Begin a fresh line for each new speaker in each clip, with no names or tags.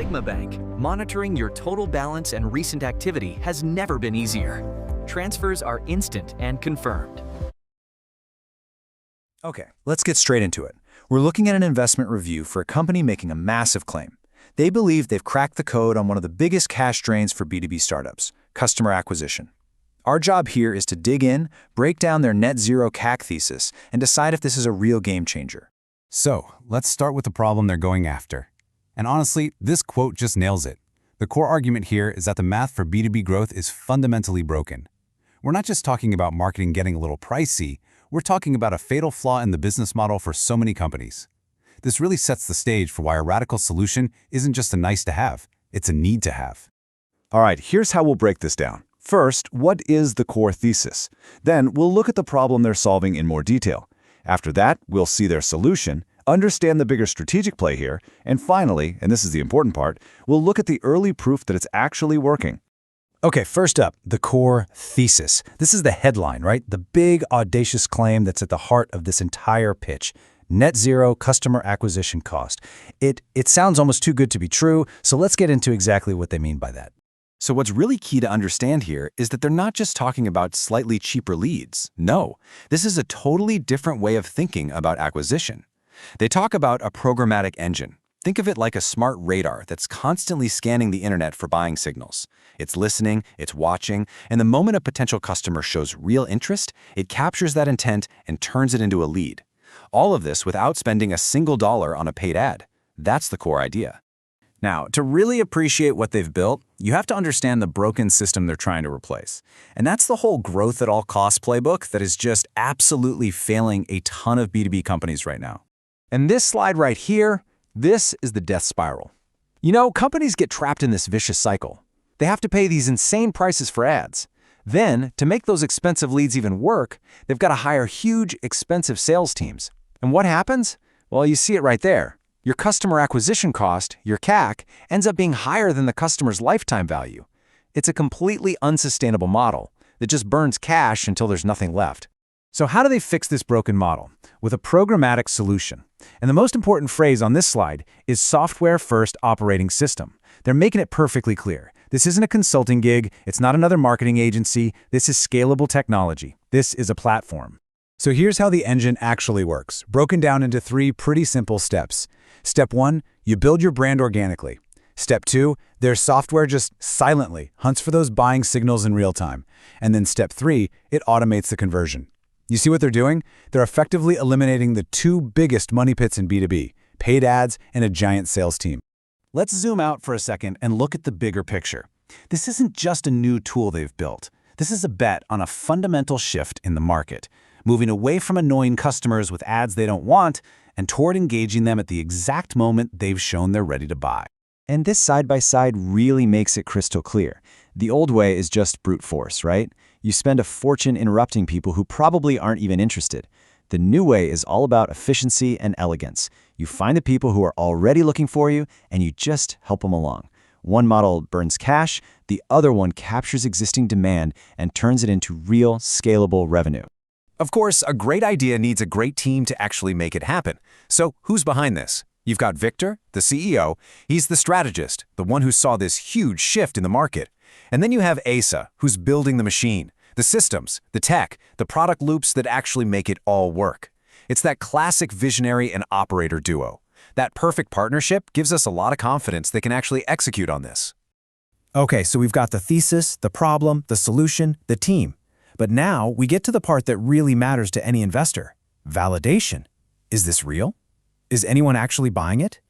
Sigma Bank, monitoring your total balance and recent activity has never been easier. Transfers are instant and confirmed.
Okay, let's get straight into it. We're looking at an investment review for a company making a massive claim. They believe they've cracked the code on one of the biggest cash drains for B2B startups, customer acquisition. Our job here is to dig in, break down their net zero CAC thesis, and decide if this is a real game changer.
So, let's start with the problem they're going after. And honestly, this quote just nails it. The core argument here is that the math for B2B growth is fundamentally broken. We're not just talking about marketing getting a little pricey, we're talking about a fatal flaw in the business model for so many companies. This really sets the stage for why a radical solution isn't just a nice to have, it's a need to have.
All right, here's how we'll break this down. First, what is the core thesis? Then we'll look at the problem they're solving in more detail. After that, we'll see their solution, understand the bigger strategic play here, and finally, and this is the important part, we'll look at the early proof that it's actually working.
Okay, first up, the core thesis. This is the headline, right? The big, audacious claim that's at the heart of this entire pitch. Net zero customer acquisition cost. It sounds almost too good to be true, so let's get into exactly what they mean by that.
So what's really key to understand here is that they're not just talking about slightly cheaper leads. No, this is a totally different way of thinking about acquisition. They talk about a programmatic engine. Think of it like a smart radar that's constantly scanning the internet for buying signals. It's listening, it's watching, and the moment a potential customer shows real interest, it captures that intent and turns it into a lead. All of this without spending a single dollar on a paid ad. That's the core idea.
Now, to really appreciate what they've built, you have to understand the broken system they're trying to replace. And that's the whole growth at all costs playbook that is just absolutely failing a ton of B2B companies right now. And this slide right here, this is the death spiral. You know, companies get trapped in this vicious cycle. They have to pay these insane prices for ads. Then, to make those expensive leads even work, they've got to hire huge, expensive sales teams. And what happens? Well, you see it right there. Your customer acquisition cost, your CAC, ends up being higher than the customer's lifetime value. It's a completely unsustainable model that just burns cash until there's nothing left. So how do they fix this broken model? With a programmatic solution. And the most important phrase on this slide is software-first operating system. They're making it perfectly clear. This isn't a consulting gig. It's not another marketing agency. This is scalable technology. This is a platform. So here's how the engine actually works, broken down into 3 pretty simple steps. Step 1, you build your brand organically. Step 2, their software just silently hunts for those buying signals in real time. And then step 3, it automates the conversion. You see what they're doing? They're effectively eliminating the 2 biggest money pits in B2B, paid ads and a giant sales team. Let's zoom out for a second and look at the bigger picture. This isn't just a new tool they've built. This is a bet on a fundamental shift in the market, moving away from annoying customers with ads they don't want and toward engaging them at the exact moment they've shown they're ready to buy.
And this side-by-side really makes it crystal clear. The old way is just brute force, right? You spend a fortune interrupting people who probably aren't even interested. The new way is all about efficiency and elegance. You find the people who are already looking for you, and you just help them along. One model burns cash, the other one captures existing demand and turns it into real, scalable revenue.
Of course, a great idea needs a great team to actually make it happen. So who's behind this? You've got Victor, the CEO. He's the strategist, the one who saw this huge shift in the market. And then you have Asa, who's building the machine, the systems, the tech, the product loops that actually make it all work. It's that classic visionary and operator duo. That perfect partnership gives us a lot of confidence they can actually execute on this.
Okay, so we've got the thesis, the problem, the solution, the team. But now we get to the part that really matters to any investor. Validation. Is this real? Is anyone actually buying it?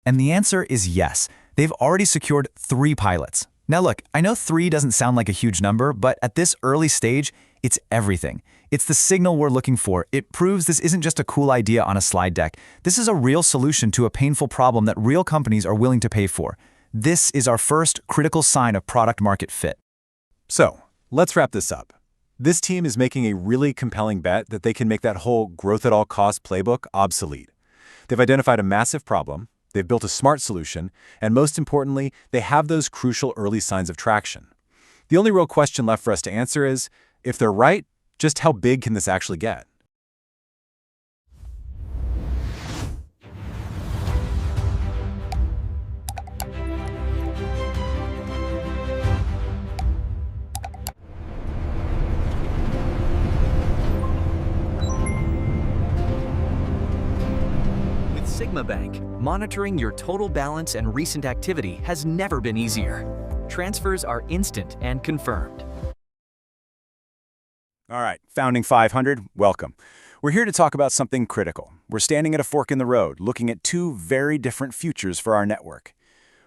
And the answer is yes. They've already secured 3 pilots. Now look, I know 3 doesn't sound like a huge number, but at this early stage, it's everything. It's the signal we're looking for. It proves this isn't just a cool idea on a slide deck. This is a real solution to a painful problem that real companies are willing to pay for. This is our first critical sign of product market fit.
So, let's wrap this up. This team is making a really compelling bet that they can make that whole growth at all costs playbook obsolete. They've identified a massive problem, they've built a smart solution, and most importantly, they have those crucial early signs of traction. The only real question left for us to answer is, if they're right, just how big can this actually get?
Sigma Bank, monitoring your total balance and recent activity has never been easier. Transfers are instant and confirmed.
All right, Founding 500, welcome. We're here to talk about something critical. We're standing at a fork in the road, looking at two very different futures for our network.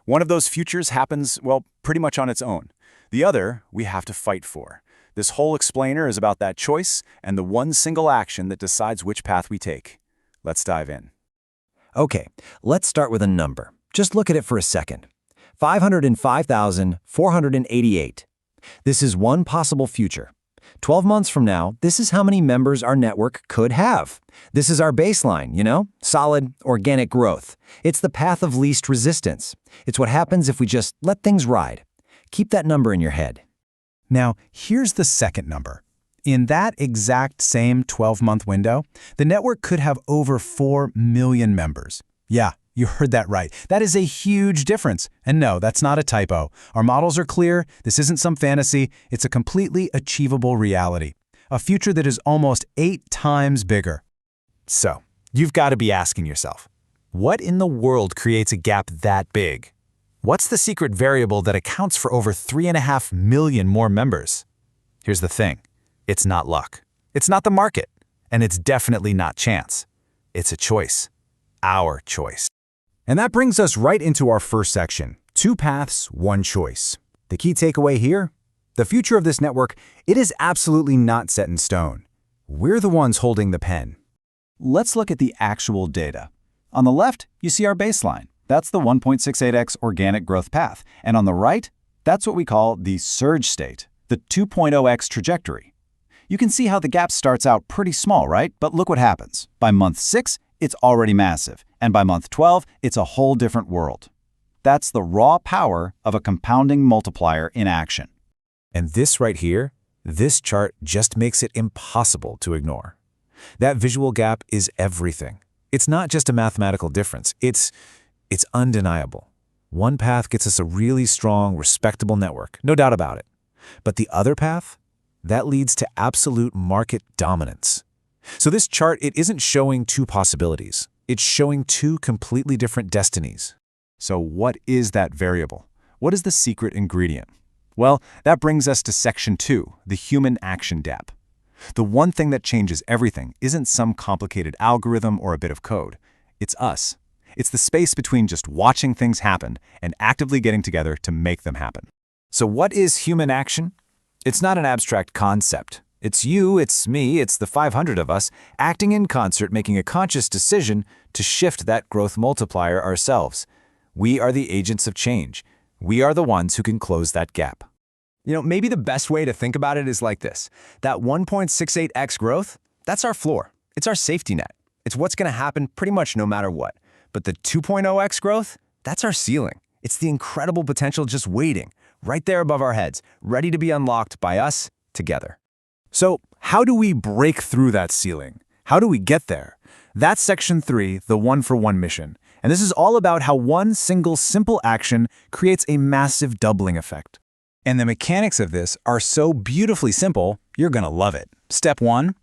One of those futures happens, well, pretty much on its own. The other, we have to fight for. This whole explainer is about that choice and the one single action that decides which path we take. Let's dive in.
Okay, let's start with a number. Just look at it for a second. 505,488. This is one possible future. 12 months from now, this is how many members our network could have. This is our baseline, solid, organic growth. It's the path of least resistance. It's what happens if we just let things ride. Keep that number in your head.
Now, here's the second number. In that exact same 12-month window, the network could have over 4 million members. Yeah, you heard that right. That is a huge difference. And no, that's not a typo. Our models are clear. This isn't some fantasy. It's a completely achievable reality. A future that is almost 8 times bigger.
So, you've got to be asking yourself, what in the world creates a gap that big? What's the secret variable that accounts for over 3.5 million more members? Here's the thing. It's not luck. It's not the market. And it's definitely not chance. It's a choice. Our choice.
And that brings us right into our first section, 2 paths, 1 choice. The key takeaway here? The future of this network, it is absolutely not set in stone. We're the ones holding the pen. Let's look at the actual data. On the left, you see our baseline. That's the 1.68x organic growth path. And on the right, that's what we call the surge state, the 2.0x trajectory. You can see how the gap starts out pretty small, right? But look what happens. By month 6, it's already massive. And by month 12, it's a whole different world. That's the raw power of a compounding multiplier in action.
And this right here, this chart just makes it impossible to ignore. That visual gap is everything. It's not just a mathematical difference. It's undeniable. One path gets us a really strong, respectable network, no doubt about it. But the other path? That leads to absolute market dominance. So this chart, it isn't showing 2 possibilities. It's showing 2 completely different destinies.
So what is that variable? What is the secret ingredient? Well, that brings us to section 2, the human action gap. The one thing that changes everything isn't some complicated algorithm or a bit of code. It's us. It's the space between just watching things happen and actively getting together to make them happen.
So what is human action? It's not an abstract concept. It's you, it's me, it's the 500 of us acting in concert, making a conscious decision to shift that growth multiplier ourselves. We are the agents of change. We are the ones who can close that gap.
Maybe the best way to think about it is like this. That 1.68x growth, that's our floor. It's our safety net. It's what's going to happen pretty much no matter what. But the 2.0x growth, that's our ceiling. It's the incredible potential just waiting, right there above our heads, ready to be unlocked by us together.
So how do we break through that ceiling? How do we get there? That's section 3, the 1-for-1 mission. And this is all about how one single simple action creates a massive doubling effect.
And the mechanics of this are so beautifully simple, you're going to love it. Step 1,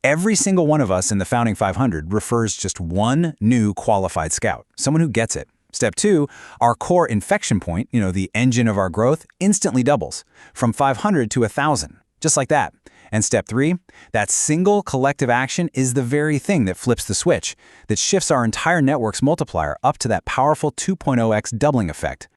every single one of us in the Founding 500 refers just one new qualified scout, someone who gets it. Step 2, our core infection point, the engine of our growth, instantly doubles from 500 to 1,000, just like that. And step 3, that single collective action is the very thing that flips the switch, that shifts our entire network's multiplier up to that powerful 2.0x doubling effect.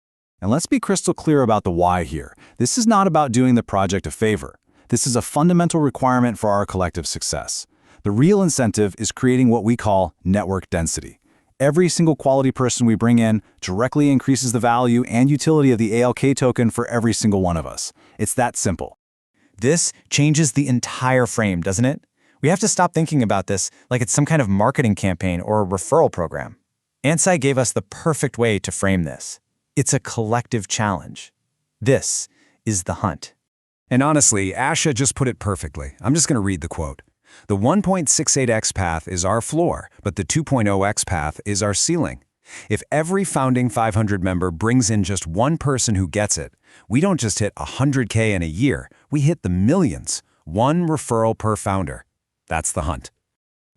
And let's be crystal clear about the why here. This is not about doing the project a favor. This is a fundamental requirement for our collective success. The real incentive is creating what we call network density. Every single quality person we bring in directly increases the value and utility of the ALK token for every single one of us. It's that simple.
This changes the entire frame, doesn't it? We have to stop thinking about this like it's some kind of marketing campaign or a referral program. Ansai gave us the perfect way to frame this. It's a collective challenge. This is the hunt.
And honestly, Asha just put it perfectly. I'm just going to read the quote. The 1.68x path is our floor, but the 2.0x path is our ceiling. If every Founding 500 member brings in just one person who gets it, we don't just hit 100K in a year, we hit the millions. One referral per founder. That's the hunt.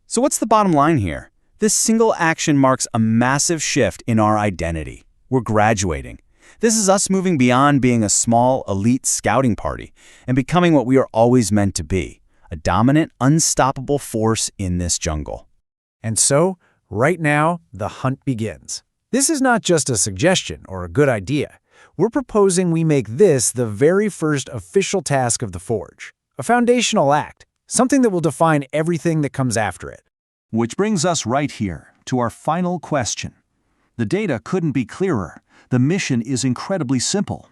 So what's the bottom line here?
This single action marks a massive shift in our identity. We're graduating. This is us moving beyond being a small, elite scouting party and becoming what we are always meant to be, a dominant, unstoppable force in this jungle.
And so, right now, the hunt begins. This is not just a suggestion or a good idea. We're proposing we make this the very first official task of the Forge, a foundational act, something that will define everything that comes after it.
Which brings us right here to our final question. The data couldn't be clearer. The mission is incredibly simple.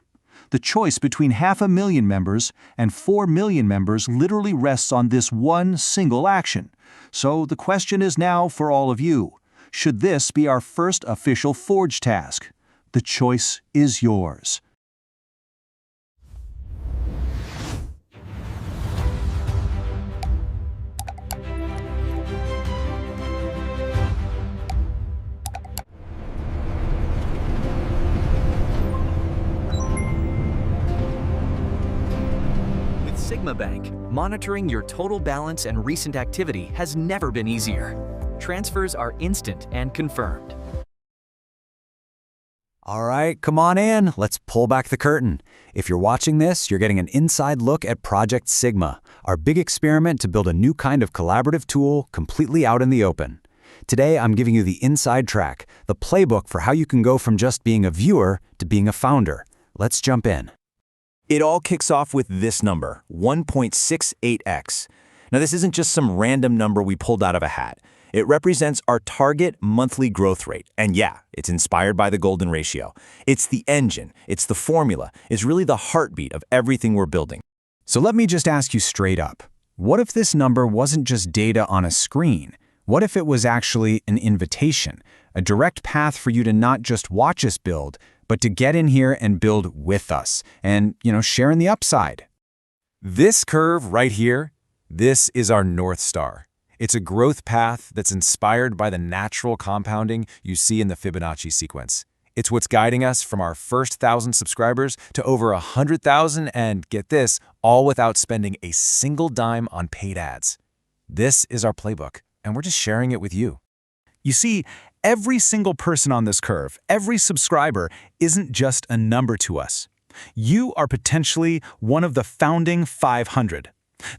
The choice between 500,000 members and 4 million members literally rests on this one single action. So the question is now for all of you. Should this be our first official Forge task? The choice is yours.
With Sigma Bank, monitoring your total balance and recent activity has never been easier. Transfers are instant and confirmed.
All right, come on in. Let's pull back the curtain. If you're watching this, you're getting an inside look at Project Sigma, our big experiment to build a new kind of collaborative tool completely out in the open. Today, I'm giving you the inside track, the playbook for how you can go from just being a viewer to being a founder. Let's jump in.
It all kicks off with this number, 1.68x. Now, this isn't just some random number we pulled out of a hat. It represents our target monthly growth rate. And yeah, it's inspired by the golden ratio. It's the engine, it's the formula, it's really the heartbeat of everything we're building.
So let me just ask you straight up. What if this number wasn't just data on a screen? What if it was actually an invitation, a direct path for you to not just watch us build, but to get in here and build with us and, share in the upside?
This curve right here, this is our North Star. It's a growth path that's inspired by the natural compounding you see in the Fibonacci sequence. It's what's guiding us from our first 1,000 subscribers to over 100,000 and, get this, all without spending a single dime on paid ads. This is our playbook, and we're just sharing it with you.
You see, every single person on this curve, every subscriber, isn't just a number to us. You are potentially one of the founding 500.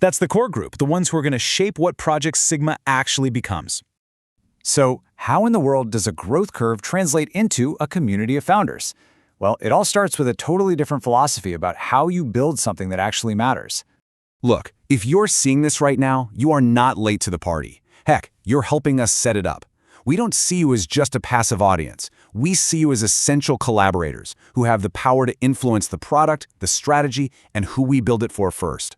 That's the core group, the ones who are going to shape what Project Sigma actually becomes. So, how in the world does a growth curve translate into a community of founders? Well, it all starts with a totally different philosophy about how you build something that actually matters. Look, if you're seeing this right now, you are not late to the party. Heck, you're helping us set it up. We don't see you as just a passive audience. We see you as essential collaborators who have the power to influence the product, the strategy, and who we build it for first.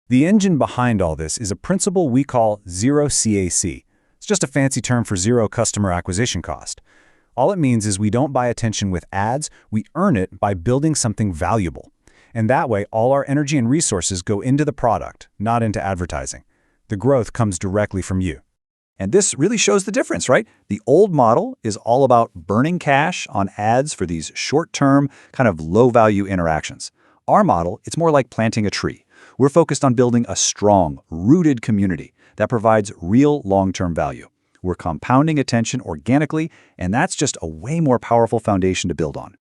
The engine behind all this is a principle we call zero CAC. It's just a fancy term for zero customer acquisition cost. All it means is we don't buy attention with ads, we earn it by building something valuable. And that way, all our energy and resources go into the product, not into advertising. The growth comes directly from you. And this really shows the difference, right? The old model is all about burning cash on ads for these short-term, kind of low-value interactions. Our model, it's more like planting a tree. We're focused on building a strong, rooted community that provides real long-term value. We're compounding attention organically, and that's just a way more powerful foundation to build on.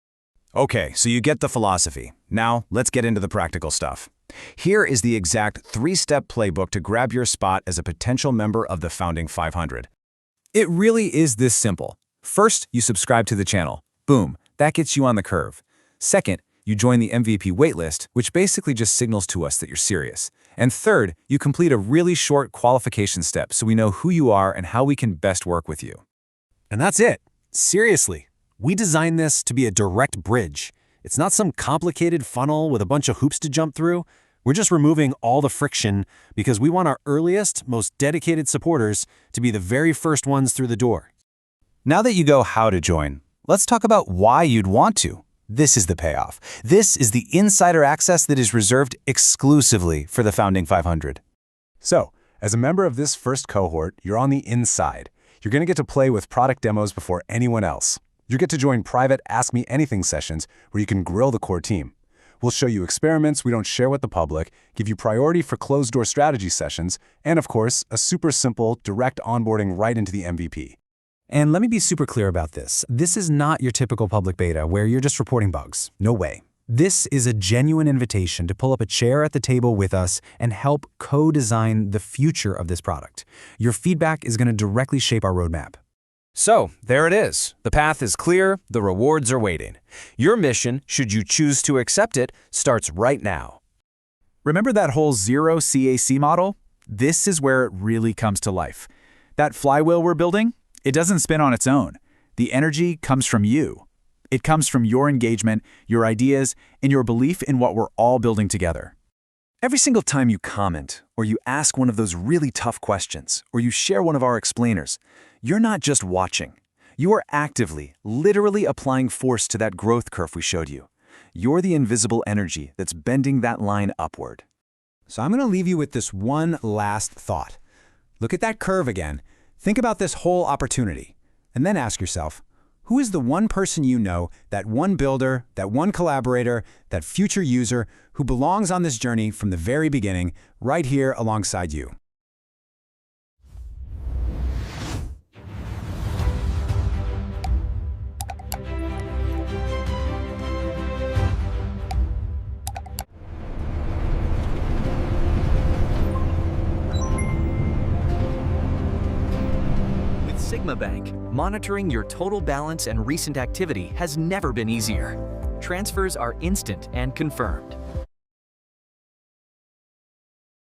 Okay, so you get the philosophy. Now, let's get into the practical stuff. Here is the exact 3-step playbook to grab your spot as a potential member of the Founding 500. It really is this simple. First, you subscribe to the channel. Boom, that gets you on the curve. Second, you join the MVP waitlist, which basically just signals to us that you're serious. And third, you complete a really short qualification step so we know who you are and how we can best work with you.
And that's it. Seriously, we designed this to be a direct bridge. It's not some complicated funnel with a bunch of hoops to jump through. We're just removing all the friction because we want our earliest, most dedicated supporters to be the very first ones through the door.
Now that you know how to join, let's talk about why you'd want to. This is the payoff. This is the insider access that is reserved exclusively for the Founding 500.
So, as a member of this first cohort, you're on the inside. You're going to get to play with product demos before anyone else. You get to join private Ask Me Anything sessions where you can grill the core team. We'll show you experiments we don't share with the public, give you priority for closed-door strategy sessions, and of course, a super simple, direct onboarding right into the MVP. And let me be super clear about this. This is not your typical public beta where you're just reporting bugs. No way. This is a genuine invitation to pull up a chair at the table with us and help co-design the future of this product. Your feedback is going to directly shape our roadmap.
So, there it is. The path is clear, the rewards are waiting. Your mission, should you choose to accept it, starts right now.
Remember that whole zero CAC model? This is where it really comes to life. That flywheel we're building, it doesn't spin on its own. The energy comes from you. It comes from your engagement, your ideas, and your belief in what we're all building together.
Every single time you comment, or you ask one of those really tough questions, or you share one of our explainers, you're not just watching. You are actively, literally applying force to that growth curve we showed you. You're the invisible energy that's bending that line upward.
So I'm going to leave you with this one last thought. Look at that curve again. Think about this whole opportunity, and then ask yourself, who is the one person you know, that one builder, that one collaborator, that future user who belongs on this journey from the very beginning, right here alongside you?
Sigma Bank, monitoring your total balance and recent activity has never been easier. Transfers are instant and confirmed.